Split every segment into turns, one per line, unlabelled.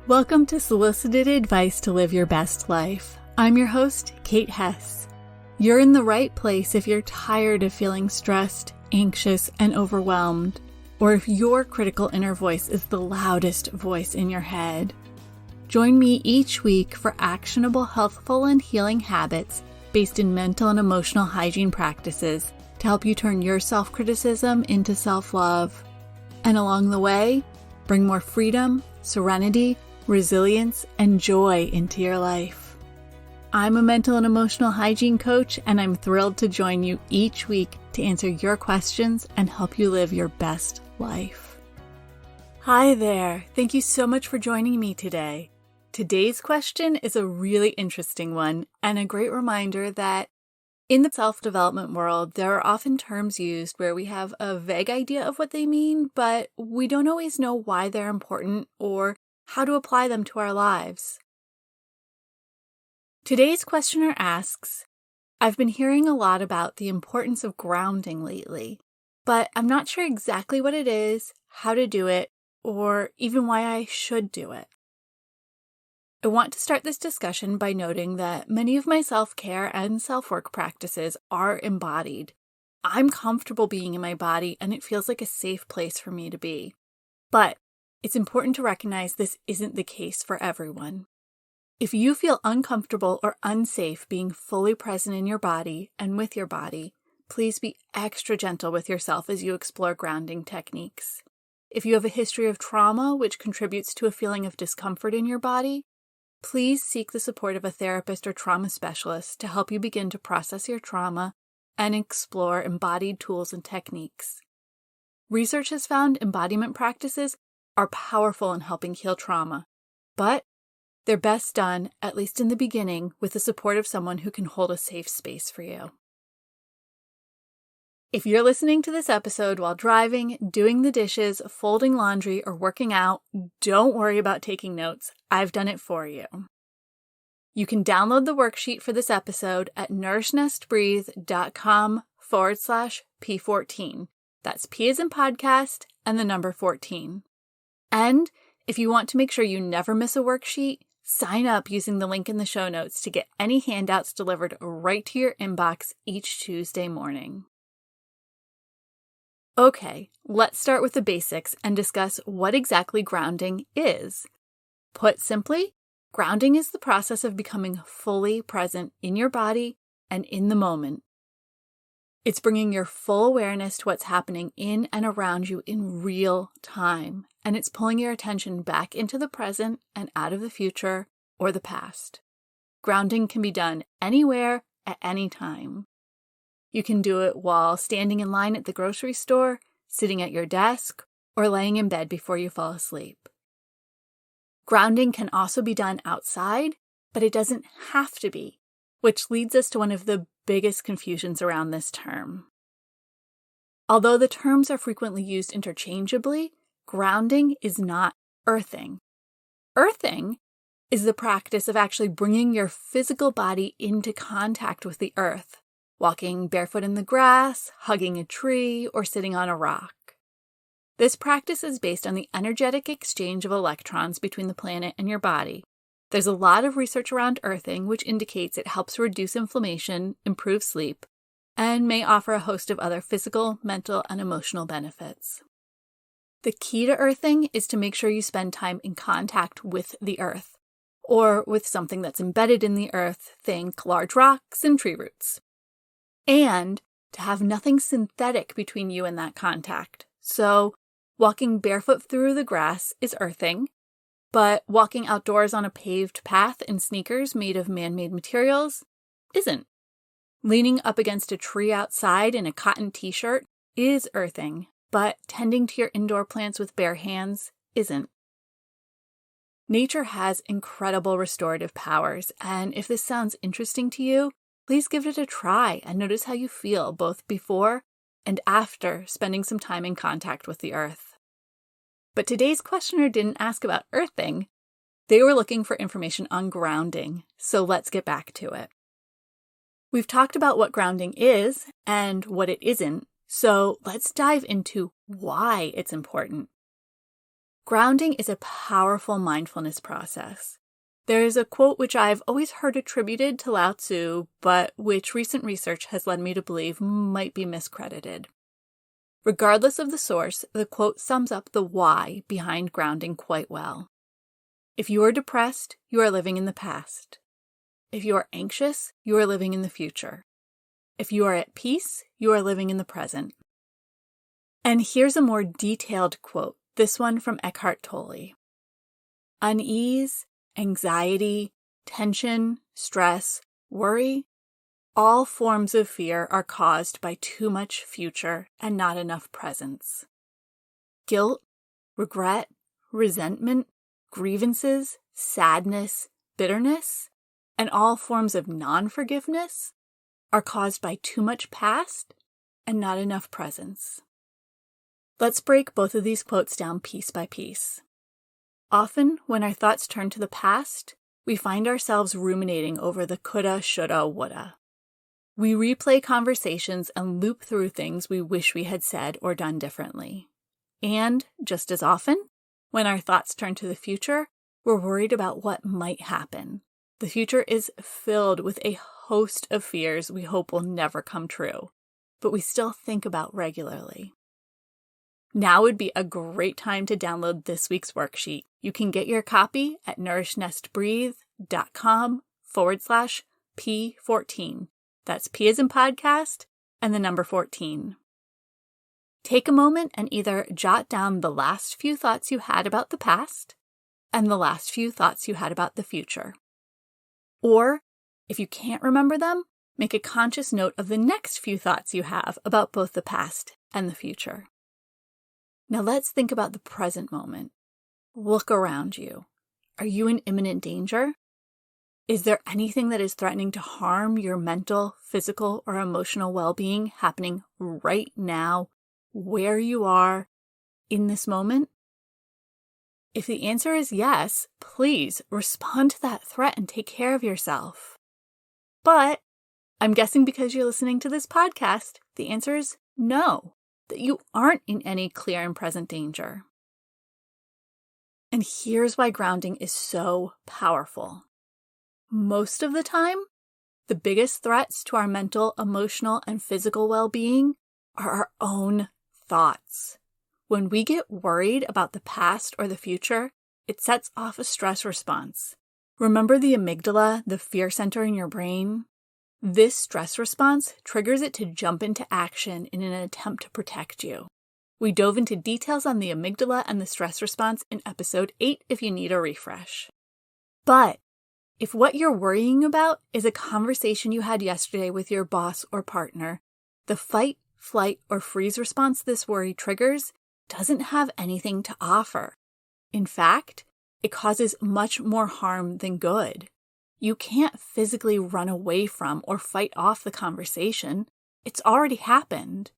Welcome to Solicited Advice to Live Your Best Life. I'm your host, Kate Hess. You're in the right place if you're tired of feeling stressed, anxious, and overwhelmed, or if your critical inner voice is the loudest voice in your head. Join me each week for actionable, healthful, and healing habits based in mental and emotional hygiene practices to help you turn your self-criticism into self-love. And along the way, bring more freedom, serenity, resilience, and joy into your life. I'm a mental and emotional hygiene coach, and I'm thrilled to join you each week to answer your questions and help you live your best life. Hi there. Thank you so much for joining me today. Today's question is a really interesting one and a great reminder that in the self-development world, there are often terms used where we have a vague idea of what they mean, but we don't always know why they're important or how to apply them to our lives. Today's questioner asks, I've been hearing a lot about the importance of grounding lately, but I'm not sure exactly what it is, how to do it, or even why I should do it. I want to start this discussion by noting that many of my self-care and self-work practices are embodied. I'm comfortable being in my body, and it feels like a safe place for me to be. But it's important to recognize this isn't the case for everyone. If you feel uncomfortable or unsafe being fully present in your body and with your body, please be extra gentle with yourself as you explore grounding techniques. If you have a history of trauma which contributes to a feeling of discomfort in your body, please seek the support of a therapist or trauma specialist to help you begin to process your trauma and explore embodied tools and techniques. Research has found embodiment practices are powerful in helping heal trauma, but they're best done, at least in the beginning, with the support of someone who can hold a safe space for you. If you're listening to this episode while driving, doing the dishes, folding laundry, or working out, don't worry about taking notes. I've done it for you. You can download the worksheet for this episode at nourishnestbreathe.com/P14. That's P as in podcast and the number 14. And if you want to make sure you never miss a worksheet, sign up using the link in the show notes to get any handouts delivered right to your inbox each Tuesday morning. Okay, let's start with the basics and discuss what exactly grounding is. Put simply, grounding is the process of becoming fully present in your body and in the moment. It's bringing your full awareness to what's happening in and around you in real time, and it's pulling your attention back into the present and out of the future or the past. Grounding can be done anywhere at any time. You can do it while standing in line at the grocery store, sitting at your desk, or laying in bed before you fall asleep. Grounding can also be done outside, but it doesn't have to be, which leads us to one of the biggest confusions around this term. Although the terms are frequently used interchangeably, grounding is not earthing. Earthing is the practice of actually bringing your physical body into contact with the earth, walking barefoot in the grass, hugging a tree, or sitting on a rock. This practice is based on the energetic exchange of electrons between the planet and your body. There's a lot of research around earthing, which indicates it helps reduce inflammation, improve sleep, and may offer a host of other physical, mental, and emotional benefits. The key to earthing is to make sure you spend time in contact with the earth, or with something that's embedded in the earth, think large rocks and tree roots. And to have nothing synthetic between you and that contact. So, walking barefoot through the grass is earthing, but walking outdoors on a paved path in sneakers made of man-made materials isn't. Leaning up against a tree outside in a cotton t-shirt is earthing, but tending to your indoor plants with bare hands isn't. Nature has incredible restorative powers, and if this sounds interesting to you, please give it a try and notice how you feel both before and after spending some time in contact with the earth. But today's questioner didn't ask about earthing. They were looking for information on grounding, so let's get back to it. We've talked about what grounding is and what it isn't, so let's dive into why it's important. Grounding is a powerful mindfulness process. There is a quote which I've always heard attributed to Lao Tzu, but which recent research has led me to believe might be miscredited. Regardless of the source, the quote sums up the why behind grounding quite well. If you are depressed, you are living in the past. If you are anxious, you are living in the future. If you are at peace, you are living in the present. And here's a more detailed quote, this one from Eckhart Tolle. Unease, anxiety, tension, stress, worry, all forms of fear are caused by too much future and not enough presence. Guilt, regret, resentment, grievances, sadness, bitterness, and all forms of non-forgiveness are caused by too much past and not enough presence. Let's break both of these quotes down piece by piece. Often, when our thoughts turn to the past, we find ourselves ruminating over the coulda, shoulda, woulda. We replay conversations and loop through things we wish we had said or done differently. And, just as often, when our thoughts turn to the future, we're worried about what might happen. The future is filled with a host of fears we hope will never come true, but we still think about regularly. Now would be a great time to download this week's worksheet. You can get your copy at nourishnesttbreathe.com/P14. That's P as in podcast and the number 14. Take a moment and either jot down the last few thoughts you had about the past and the last few thoughts you had about the future. Or, if you can't remember them, make a conscious note of the next few thoughts you have about both the past and the future. Now let's think about the present moment. Look around you. Are you in imminent danger? Is there anything that is threatening to harm your mental, physical, or emotional well-being happening right now, where you are, in this moment? If the answer is yes, please respond to that threat and take care of yourself. But I'm guessing because you're listening to this podcast, the answer is no, that you aren't in any clear and present danger. And here's why grounding is so powerful. Most of the time, the biggest threats to our mental, emotional, and physical well-being are our own thoughts. When we get worried about the past or the future, it sets off a stress response. Remember the amygdala, the fear center in your brain? This stress response triggers it to jump into action in an attempt to protect you. We dove into details on the amygdala and the stress response in episode 8 if you need a refresh. But if what you're worrying about is a conversation you had yesterday with your boss or partner, the fight, flight, or freeze response this worry triggers doesn't have anything to offer. In fact, it causes much more harm than good. You can't physically run away from or fight off the conversation. It's already happened.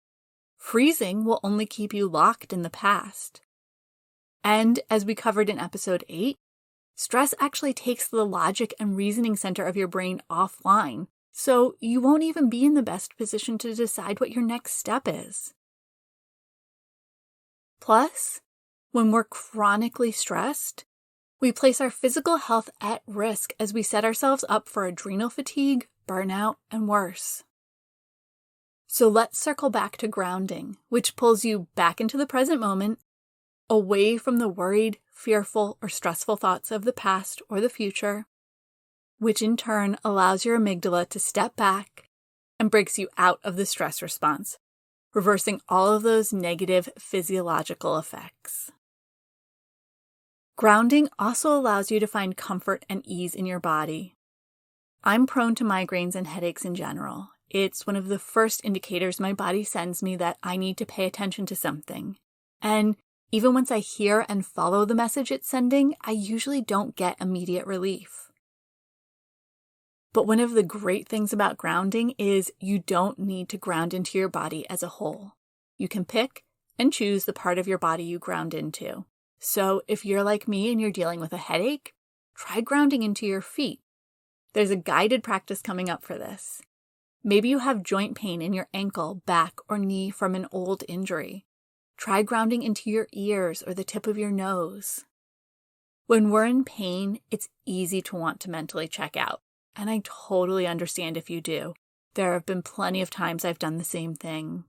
Freezing will only keep you locked in the past. And as we covered in episode 8, stress actually takes the logic and reasoning center of your brain offline, so you won't even be in the best position to decide what your next step is. Plus, when we're chronically stressed, we place our physical health at risk as we set ourselves up for adrenal fatigue, burnout, and worse. So let's circle back to grounding, which pulls you back into the present moment, away from the worried, fearful, or stressful thoughts of the past or the future, which in turn allows your amygdala to step back and breaks you out of the stress response, reversing all of those negative physiological effects. Grounding also allows you to find comfort and ease in your body. I'm prone to migraines and headaches in general. It's one of the first indicators my body sends me that I need to pay attention to something. And even once I hear and follow the message it's sending, I usually don't get immediate relief. But one of the great things about grounding is you don't need to ground into your body as a whole. You can pick and choose the part of your body you ground into. So if you're like me and you're dealing with a headache, try grounding into your feet. There's a guided practice coming up for this. Maybe you have joint pain in your ankle, back, or knee from an old injury. Try grounding into your ears or the tip of your nose. When we're in pain, it's easy to want to mentally check out, and I totally understand if you do. There have been plenty of times I've done the same thing.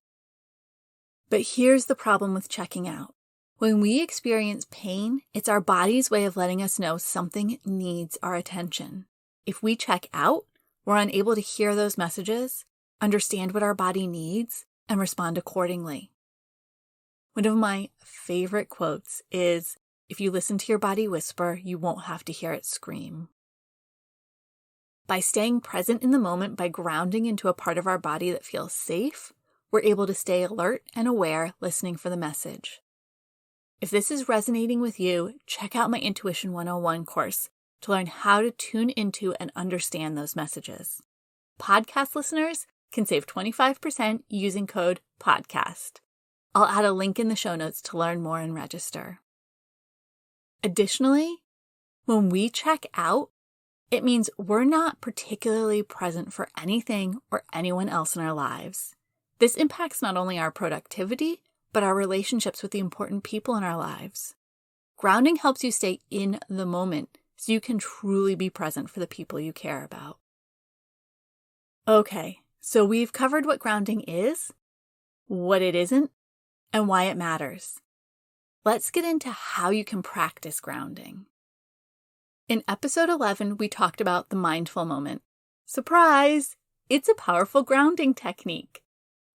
But here's the problem with checking out. When we experience pain, it's our body's way of letting us know something needs our attention. If we check out, we're unable to hear those messages, understand what our body needs, and respond accordingly. One of my favorite quotes is, "If you listen to your body whisper, you won't have to hear it scream." By staying present in the moment, by grounding into a part of our body that feels safe, we're able to stay alert and aware, listening for the message. If this is resonating with you, check out my Intuition 101 course to learn how to tune into and understand those messages. Podcast listeners can save 25% using code PODCAST. I'll add a link in the show notes to learn more and register. Additionally, when we check out, it means we're not particularly present for anything or anyone else in our lives. This impacts not only our productivity, but our relationships with the important people in our lives. Grounding helps you stay in the moment so you can truly be present for the people you care about. Okay, so we've covered what grounding is, what it isn't, and why it matters. Let's get into how you can practice grounding. In episode 11, we talked about the mindful moment. Surprise! It's a powerful grounding technique.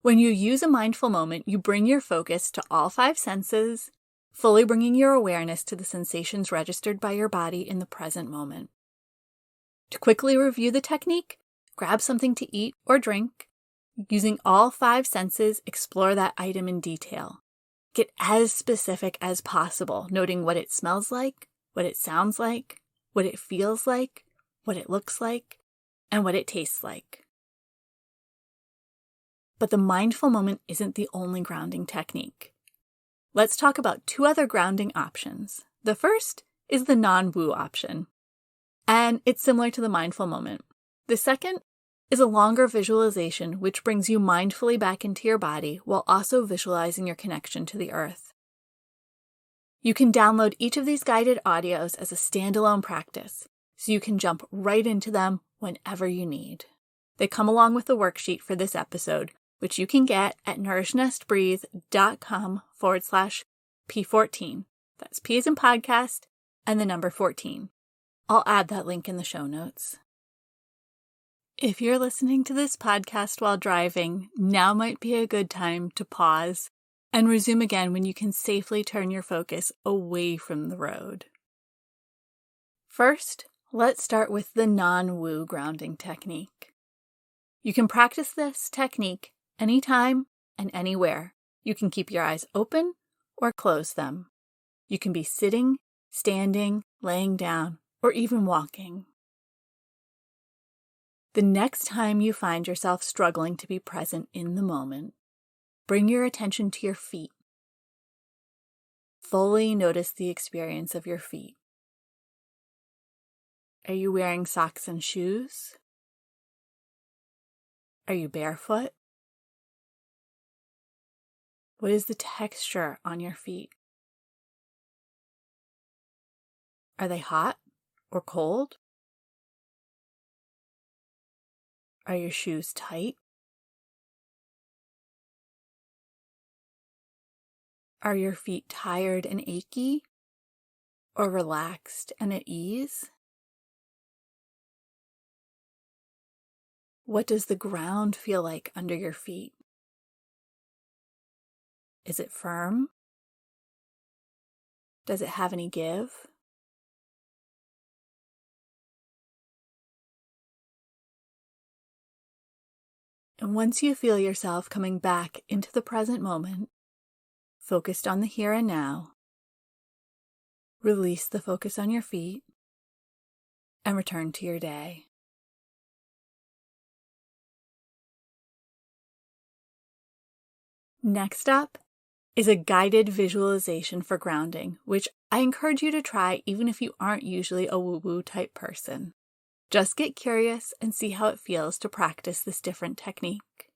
When you use a mindful moment, you bring your focus to all 5 senses, fully bringing your awareness to the sensations registered by your body in the present moment. To quickly review the technique, grab something to eat or drink. Using all 5 senses, explore that item in detail. Get as specific as possible, noting what it smells like, what it sounds like, what it feels like, what it looks like, and what it tastes like. But the mindful moment isn't the only grounding technique. Let's talk about 2 other grounding options. The first is the non-woo option, and it's similar to the mindful moment. The second is a longer visualization which brings you mindfully back into your body while also visualizing your connection to the earth. You can download each of these guided audios as a standalone practice, so you can jump right into them whenever you need. They come along with the worksheet for this episode, which you can get at nourishnestbreathe.com/P14. That's P as in podcast and the number 14. I'll add that link in the show notes. If you're listening to this podcast while driving, now might be a good time to pause and resume again when you can safely turn your focus away from the road. First, let's start with the non-woo grounding technique. You can practice this technique anytime and anywhere. You can keep your eyes open or close them. You can be sitting, standing, laying down, or even walking. The next time you find yourself struggling to be present in the moment, bring your attention to your feet. Fully notice the experience of your feet. Are you wearing socks and shoes? Are you barefoot? What is the texture on your feet? Are they hot or cold? Are your shoes tight? Are your feet tired and achy or relaxed and at ease? What does the ground feel like under your feet? Is it firm? Does it have any give? And once you feel yourself coming back into the present moment, focused on the here and now, release the focus on your feet and return to your day. Next up is a guided visualization for grounding, which I encourage you to try even if you aren't usually a woo-woo type person. Just get curious and see how it feels to practice this different technique.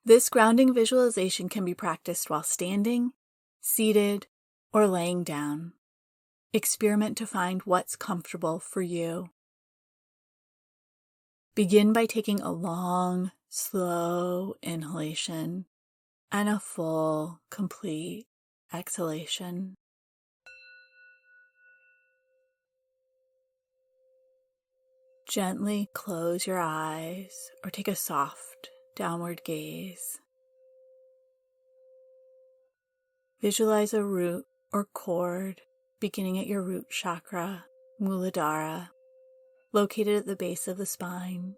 This grounding visualization can be practiced while standing, seated, or laying down. Experiment to find what's comfortable for you. Begin by taking a long, slow inhalation and a full, complete exhalation. Gently close your eyes or take a soft downward gaze. Visualize a root or cord beginning at your root chakra, Muladhara, located at the base of the spine.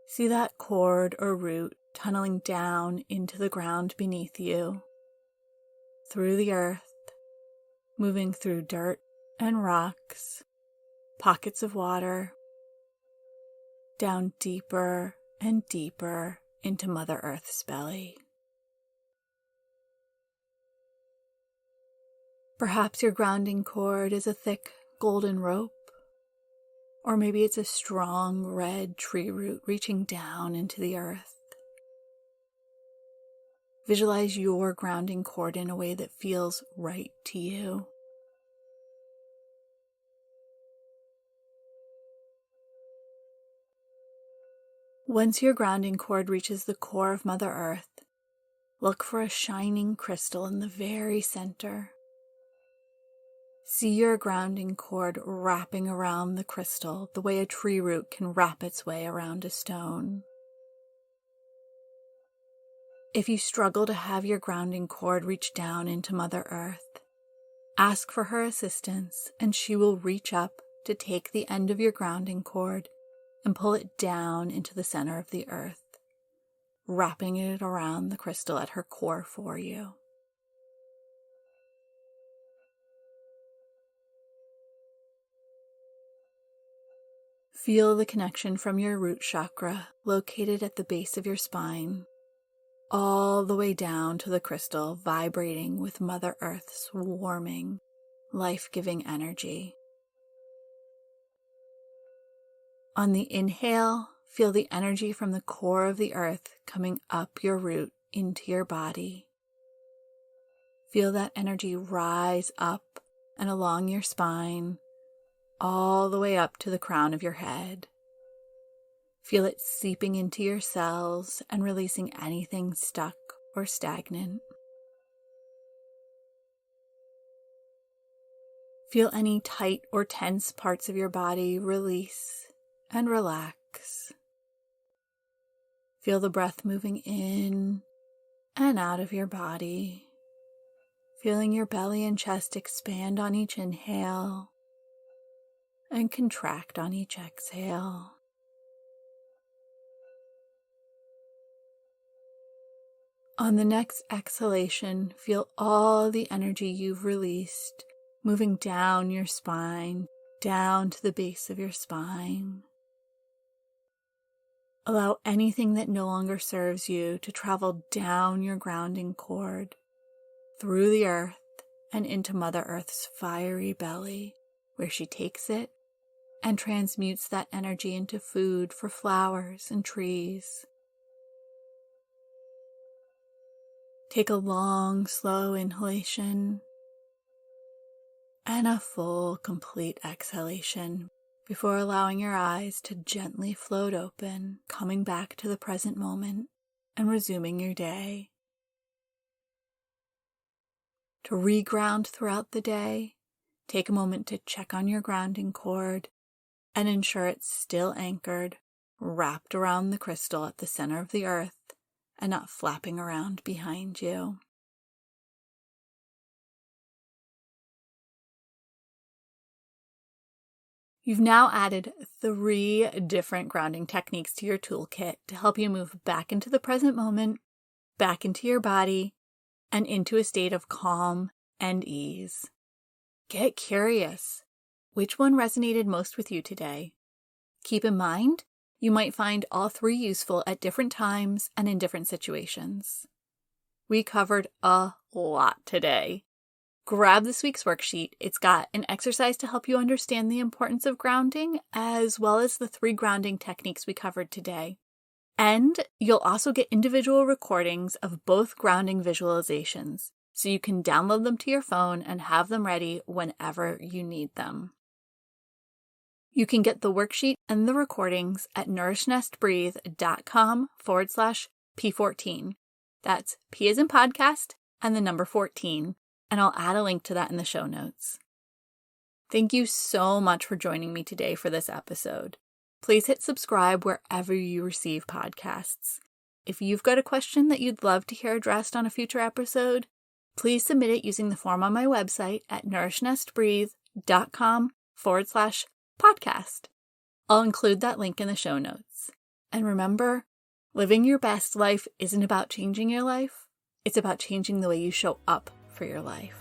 See that cord or root tunneling down into the ground beneath you, through the earth, moving through dirt and rocks, pockets of water, down deeper and deeper into Mother Earth's belly. Perhaps your grounding cord is a thick golden rope, or maybe it's a strong red tree root reaching down into the earth. Visualize your grounding cord in a way that feels right to you. Once your grounding cord reaches the core of Mother Earth, look for a shining crystal in the very center. See your grounding cord wrapping around the crystal the way a tree root can wrap its way around a stone. If you struggle to have your grounding cord reach down into Mother Earth, ask for her assistance and she will reach up to take the end of your grounding cord and pull it down into the center of the earth, wrapping it around the crystal at her core for you. Feel the connection from your root chakra, located at the base of your spine, all the way down to the crystal, vibrating with Mother Earth's warming, life-giving energy. On the inhale, feel the energy from the core of the earth coming up your root into your body. Feel that energy rise up and along your spine, all the way up to the crown of your head. Feel it seeping into your cells and releasing anything stuck or stagnant. Feel any tight or tense parts of your body release and relax. Feel the breath moving in and out of your body, feeling your belly and chest expand on each inhale and contract on each exhale. On the next exhalation, feel all the energy you've released moving down your spine, down to the base of your spine. Allow anything that no longer serves you to travel down your grounding cord, through the earth and into Mother Earth's fiery belly, where she takes it and transmutes that energy into food for flowers and trees. Take a long, slow inhalation and a full, complete exhalation before allowing your eyes to gently float open, coming back to the present moment and resuming your day. To reground throughout the day, take a moment to check on your grounding cord and ensure it's still anchored, wrapped around the crystal at the center of the earth and not flapping around behind you. You've now added 3 different grounding techniques to your toolkit to help you move back into the present moment, back into your body, and into a state of calm and ease. Get curious. Which one resonated most with you today? Keep in mind, you might find all 3 useful at different times and in different situations. We covered a lot today. Grab this week's worksheet. It's got an exercise to help you understand the importance of grounding, as well as the 3 grounding techniques we covered today. And you'll also get individual recordings of both grounding visualizations, so you can download them to your phone and have them ready whenever you need them. You can get the worksheet and the recordings at nourishnestbreathe.com/P14. That's P as in podcast and the number 14, and I'll add a link to that in the show notes. Thank you so much for joining me today for this episode. Please hit subscribe wherever you receive podcasts. If you've got a question that you'd love to hear addressed on a future episode, please submit it using the form on my website at nourishnestbreathe.com/podcast. I'll include that link in the show notes. And remember, living your best life isn't about changing your life. It's about changing the way you show up for your life.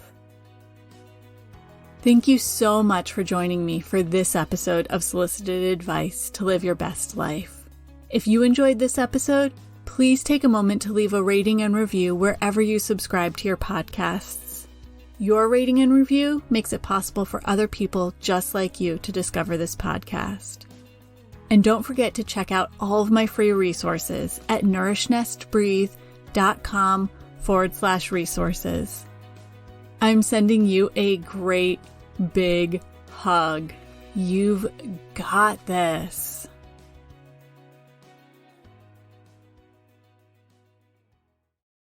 Thank you so much for joining me for this episode of Solicited Advice to Live Your Best Life. If you enjoyed this episode, please take a moment to leave a rating and review wherever you subscribe to your podcasts. Your rating and review makes it possible for other people just like you to discover this podcast. And don't forget to check out all of my free resources at nourishnestbreathe.com/resources. I'm sending you a great big hug. You've got this.